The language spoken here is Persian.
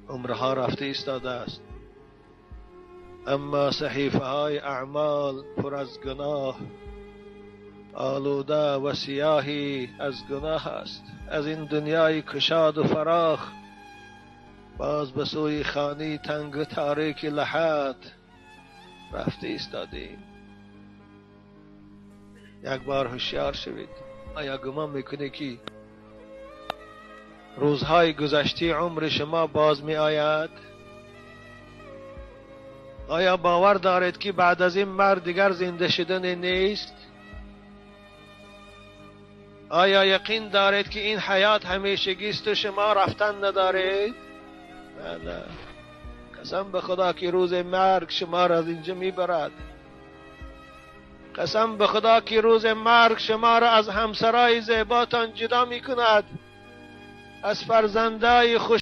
عمرها رفته ایستاده است، اما صحیفه های اعمال پر از گناه، آلوده و سیاهی از گناه است. از این دنیای کشاد و فراخ باز به سوی خانه تنگ و تاریک لحد رفته ایستادیم. یک بار هوشیار شوید. آیا گمان میکنی که روزهای گذشته عمر شما باز می آید؟ آیا باور دارید که بعد از این مرگ دیگر زنده شدن نیست؟ آیا یقین دارید که این حیات همیشگی است و شما رفتن ندارید؟ نه. قسم به خدا که روز مرگ شما را از اینجا میبرد. قسم به خدا که روز مرگ شما را از همسرای زیباتان جدا میکند، از فرزندای خوش